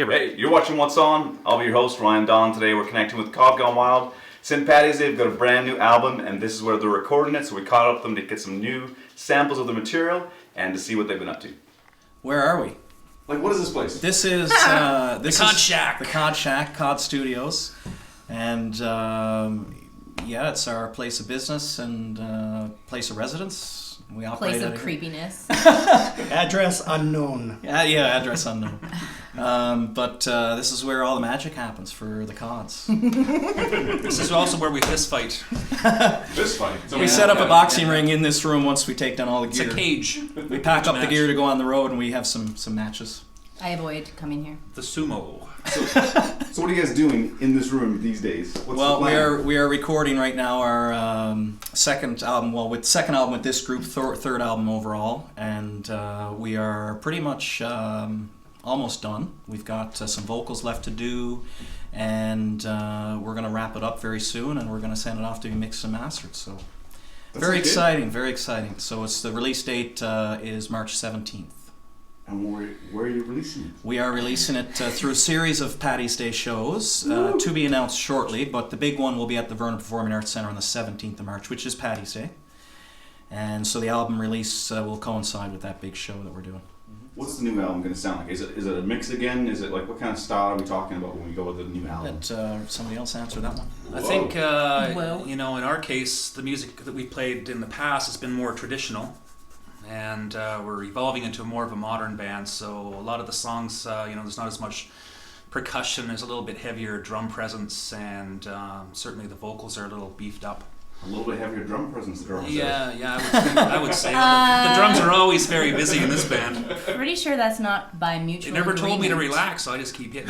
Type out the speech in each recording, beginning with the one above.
Hey, you're watching What's On. I'll be your host, Ryan Don. Today we're connecting with Cod Gone Wild. St. Paddy's Day, they've got a brand new album, and this is where they're recording it, so we caught up with them to get some new samples of the material and to see what they've been up to. Where are we? Like, what is this place? This is the Cod Shack. The Cod Shack, Cod Studios, and yeah, it's our place of business and place of residence. We operate place of creepiness. Address unknown. Yeah, address unknown. But this is where all the magic happens for the Cods. This is also where we fist fight. Fist fight. So we set up a boxing ring in this room once we take down all the gear. It's a cage. We pack up the gear to go on the road, and we have some matches. I avoid coming here. The sumo. So what are you guys doing in this room these days? What's the plan? we are recording right now our second album. Well, with second album with this group, third album overall, and we are pretty much almost done. We've got some vocals left to do, and we're going to wrap it up very soon, and we're going to send it off to be mixed and mastered. So very exciting. So it's the release date is March 17th. And where are you releasing it? We are releasing it through a series of Paddy's Day shows to be announced shortly, but the big one will be at the Vernon Performing Arts Centre on the 17th of March, which is Paddy's Day. And so the album release will coincide with that big show that we're doing. What's the new album going to sound like? Is it a mix again? Is it like, what kind of style are we talking about when we go with the new album? Let somebody else answer that one. I think, in our case, the music that we played in the past has been more traditional. And we're evolving into more of a modern band, so a lot of the songs, there's not as much percussion, there's a little bit heavier drum presence, and certainly the vocals are a little beefed up. A little bit heavier drum presence, the drums. Yeah, I would say. The drums are always very busy in this band. Pretty sure that's not by mutual They never agreement. told me to relax, so I just keep hitting.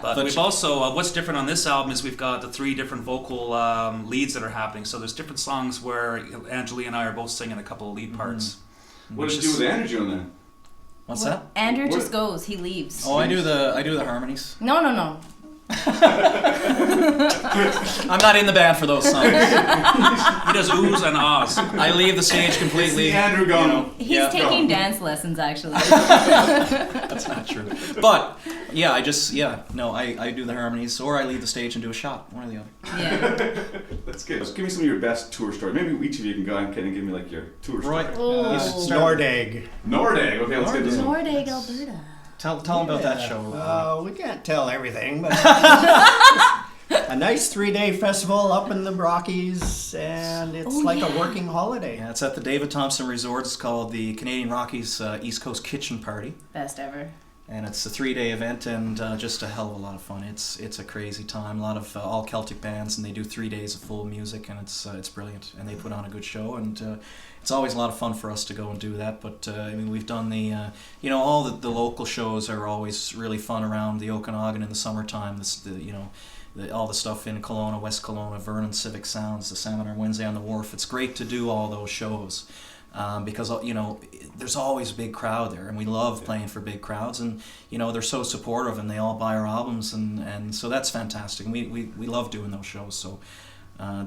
But we've also, what's different on this album is we've got the 3 different vocal leads that are happening. So there's different songs where Angeli and I are both singing a couple of lead parts. What did you do with Andrew on that? What's that? Andrew just goes. He leaves. Oh, I do the harmonies. No. I'm not in the band for those songs. He does oohs and ahs. I leave the stage completely. Andrew gone. He's taking dance lessons, actually. That's not true. But yeah, I do the harmonies, or I leave the stage and do a shot, one or the other. Yeah. That's good. Just give me some of your best tour stories. Maybe each of you can go and give me like your tour story. Right. Nordegg. Nordegg. Okay, let's get this one. Nordegg, Alberta. Tell them about that show. We can't tell everything, but a nice 3-day festival up in the Rockies, and it's a working holiday. Yeah, it's at the David Thompson Resort. It's called the Canadian Rockies East Coast Kitchen Party. Best ever. And it's a 3-day event, and just a hell of a lot of fun. It's a crazy time. A lot of all Celtic bands, and they do 3 days of full music, and it's brilliant. And they put on a good show, and it's always a lot of fun for us to go and do that. But we've done all the local shows are always really fun around the Okanagan in the summertime. All the stuff in Kelowna, West Kelowna, Vernon, Civic Sounds, the Seminar Wednesday on the Wharf. It's great to do all those shows. Because there's always a big crowd there, and we love playing for big crowds, and they're so supportive, and they all buy our albums, and so that's fantastic. And we love doing those shows, so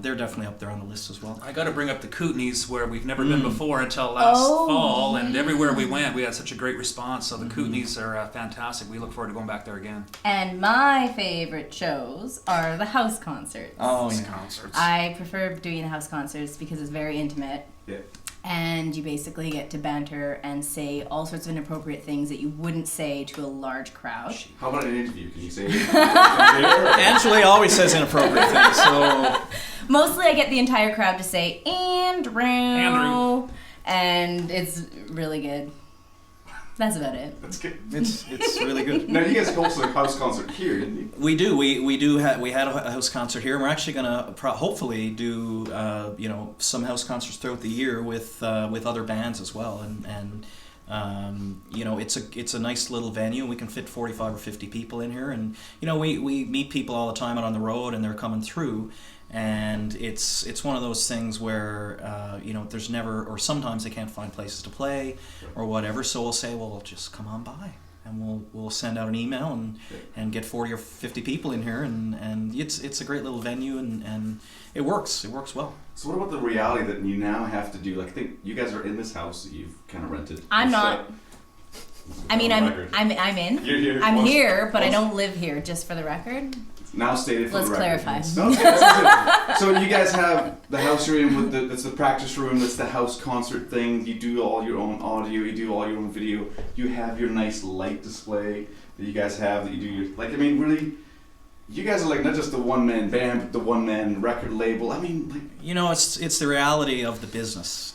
they're definitely up there on the list as well. I got to bring up the Kootenays, where we've never been before until last fall, and everywhere we went, we had such a great response. So the Kootenays are fantastic. We look forward to going back there again. And my favorite shows are the house concerts. Oh, yeah. Concerts. I prefer doing the house concerts because it's very intimate. Yeah. And you basically get to banter and say all sorts of inappropriate things that you wouldn't say to a large crowd. How about an interview? Can you say Angela always says inappropriate things, so... Mostly I get the entire crowd to say, Andrew. And it's really good. That's about it. That's good. It's really good. Now you guys hosted a house concert here, didn't you? We do. We had a house concert here, and we're actually gonna hopefully do some house concerts throughout the year with other bands as well. And it's a nice little venue. We can fit 45 or 50 people in here, and we meet people all the time out on the road, and they're coming through. And it's one of those things where there's never, or sometimes they can't find places to play or whatever, so we'll say, well, just come on by, and we'll send out an email and get 40 or 50 people in here, and it's a great little venue, and it works well. So what about the reality that you now have to do, like, I think you guys are in this house that you've kind of rented. I'm not. I mean, On I'm record. I'm I'm in. You're here. I'm Once- here, but I once- don't live here. Just for the record. Now stated for Let's the record. clarify. No, it's good, it's good. So you guys have the house you're in with that's the practice room, that's the house concert thing. You do all your own audio, you do all your own video. You have your nice light display that you guys have that you do your, like, I mean, really, you guys are like not just the one-man band, but the one-man record label. I mean, like, You know, it's the reality of the business.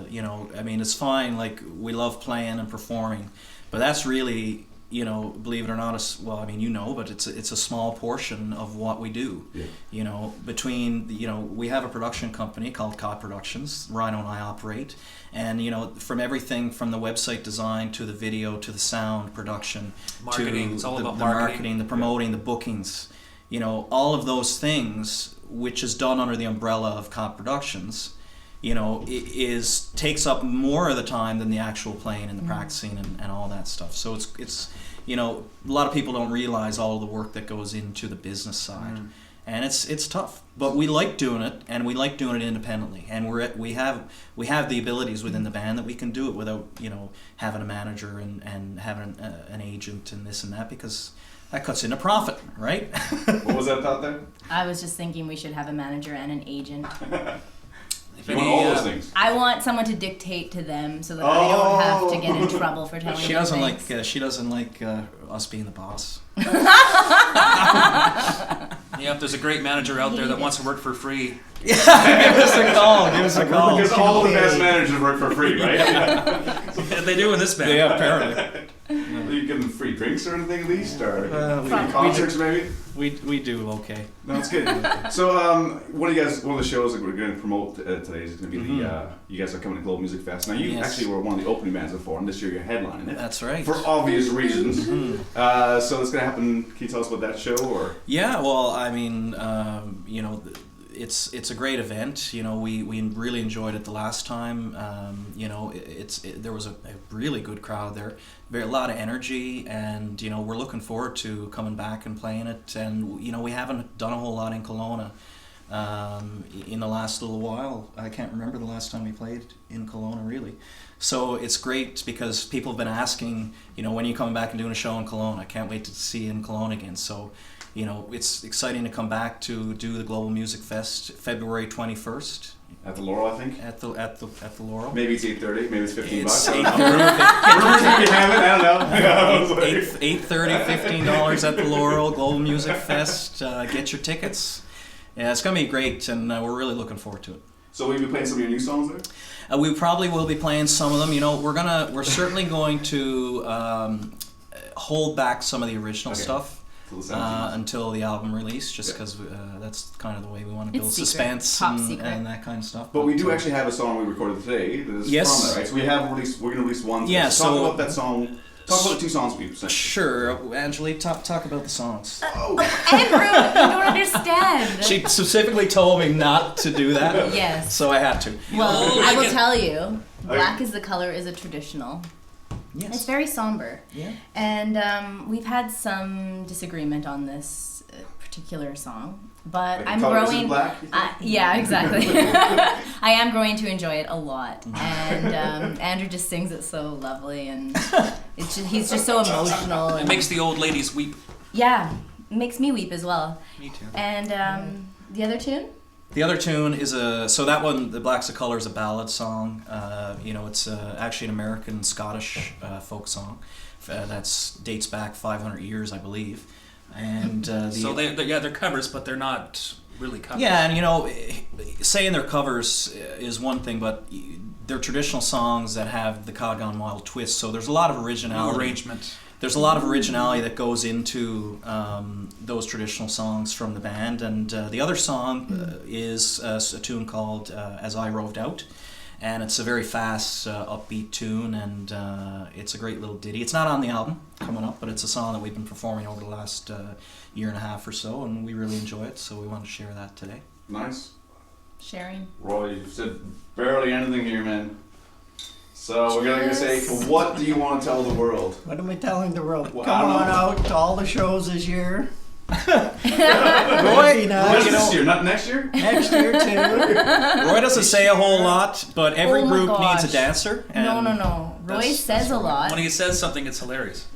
You know, I mean, it's fine. Like, we love playing and performing, but that's really, you know, believe it or not, well, I mean, you know, but it's a small portion of what we do. yeah. You know, between, you know, we have a production company called Cod Productions, Rhino and I operate, and, you know, from everything from the website design to the video to the sound production Marketing. to It's all the, about the marketing. the promoting, the bookings, you know, all of those things, which is done under the umbrella of Cod Productions, you know, takes up more of the time than the actual playing and the practicing and all that stuff. So it's you know, a lot of people don't realize all of the work that goes into the business side, and it's tough. But we like doing it, and we like doing it independently. And we have the abilities within the band that we can do it without, you know, having a manager and having an agent and this and that, because that cuts into profit, right? What was that thought there? I was just thinking we should have a manager and an agent. If You want any, all those things. I want someone to dictate to them so that I don't have to get in trouble for telling She them doesn't things. like us being the boss. yeah, if there's a great manager out there that wants to work for free, Give us a call. Give us a call. Because all the best managers work for free, right? they do in this band. Yeah, apparently. You give them free drinks or anything at least, or we- free concerts maybe? We do okay. No, it's good. So, one of the shows that we're going to promote today is going to be you guys are coming to Global Music Fest. Now, you Yes. actually were one of the opening bands before, and this year you're headlining it. That's right. For obvious reasons. So it's going to happen. Can you tell us about that show? Or Yeah, well, I mean, you know, it's a great event. You know, we really enjoyed it the last time. You know, there was a really good crowd there, a lot of energy, and you know, we're looking forward to coming back and playing it. And you know, we haven't done a whole lot in Kelowna in the last little while. I can't remember the last time we played in Kelowna, really. So it's great because people have been asking, you know, when are you coming back and doing a show in Kelowna? I can't wait to see you in Kelowna again. So, you know, it's exciting to come back to do the Global Music Fest February 21st at the Laurel, I think. at the Laurel. Maybe it's 8:30. Maybe it's $15. It's I don't know. Rumors maybe have it. I don't know. $8:30, $15 at the Laurel Global Music Fest. Get your tickets. Yeah, it's gonna be great, and we're really looking forward to it. So will you be playing some of your new songs there? We probably will be playing some of them. You know, we're certainly going to hold back some of the original Okay. stuff. Till the 17th. Until the album release, just Yeah. because that's kind of the way we want to build It's secret. suspense Top and, secret. and that kind of stuff. But we do actually have a song we recorded today that is Yes. from that, right? So we're going to release one. Yeah, Talk so- about that song. Talk about the two songs we sent. Sure, Angelique, talk about the songs. Andrew, you don't understand. She specifically told me not to do that, Yes. so I had to. Well, Oh, I will like it- tell you, black is the color is a traditional. It's Yes. very somber. Yeah. And we've had some disagreement on this particular song, but Like I'm the color isn't growing. black? Yeah, exactly. I am growing to enjoy it a lot, and Andrew just sings it so lovely, and he's just so emotional. It And, makes the old ladies weep. yeah, it makes me weep as well. Me too. And the other tune? The other tune is so that one, The Black's the Color, is a ballad song. You know, it's actually an American Scottish folk song that's dates back 500 years, I believe. And So they're covers, but they're not really covers. yeah, and you know, saying they're covers is one thing, but they're traditional songs that have the Cod Gone Wild twist. So there's a lot of New originality. arrangement. There's a lot of originality that goes into those traditional songs from the band, and the other song is a tune called "As I Roved Out," and it's a very fast, upbeat tune, and it's a great little ditty. It's not on the album coming up, but it's a song that we've been performing over the last year and a half or so, and we really enjoy it. So we want to share that today. Nice. Sharing. Roy, you've said barely anything here, man. So we're going to say, Cheers. what do you want to tell the world? What am I telling the world? Well, I Come don't on know. out to all the shows this year. Roy, That's this year, not next year. next year too. Roy doesn't say a whole lot, but every Oh my group needs a gosh. dancer. And No. Roy says a lot. When he says something, it's hilarious.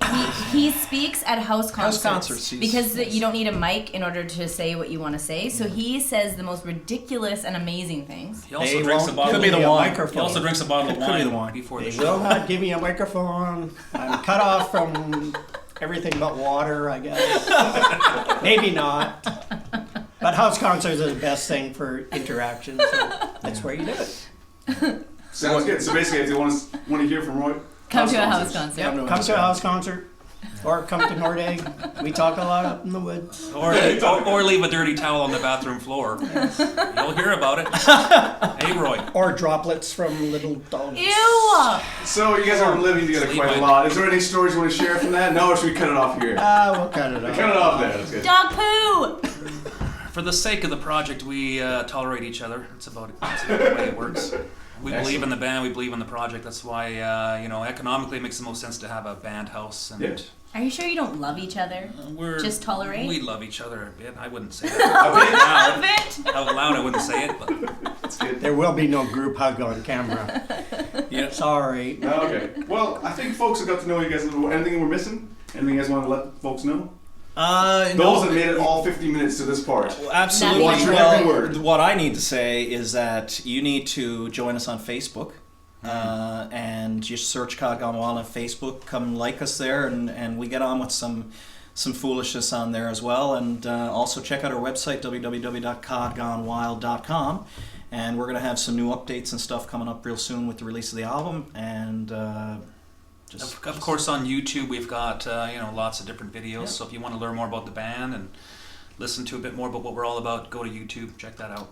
He speaks at house concerts, he's- because you don't need a mic in order to say what you want to say. So he says the most ridiculous and amazing things. He also They drinks a won't bottle. Could be give the me a wine. He microphone. also drinks a bottle of Could be the wine wine. before They the will show. not give me a microphone. I'm cut off from everything but water, I guess. Maybe not. But house concerts are the best thing for interaction, so that's where you do it. Sounds good. So basically, if you want to hear from Roy, Come to a house concerts. concert. Yep, come to a house concert or come to Nordegg. We talk a lot up in the woods. Or leave a dirty towel on the bathroom floor. You'll hear about it. Hey, Roy. Or droplets from little dogs. Ew! So you guys are living together quite a lot. Is there any stories you want to share from that? No, or should we cut it off here? We'll cut it Cut it off. off there. That's good. Dog poo! For the sake of the project, we tolerate each other. That's about the way it works. We believe in the band. We believe in the project. That's why, economically, it makes the most sense to have a band house. And Yeah. Are you sure you don't love each other? we're Just tolerate? We love each other a bit. I wouldn't say that Love it! out loud. I wouldn't say it, but That's good. There will be no group hug on camera. Yeah. Sorry. Okay. Well, I think folks have got to know you guys a little. Anything we're missing? Anything you guys want to let folks know? Those that made it all 50 minutes to this part. Absolutely. Watch every Well, word. what I need to say is that you need to join us on Facebook. And just search Cod Gone Wild on Facebook. Come like us there, and we get on with some foolishness on there as well. And also check out our website, www.codgonewild.com. And we're going to have some new updates and stuff coming up real soon with the release of the album. And of course on YouTube we've got lots of different videos. So if you want to learn more about the band and listen to a bit more about what we're all about, go to YouTube. Check that out.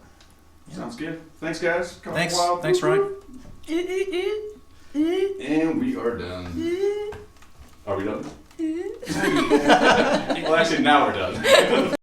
Sounds good. Thanks, guys. Come Thanks. Wild. Thanks, Ryan. And we are done. Are we done? Well, actually, now we're done.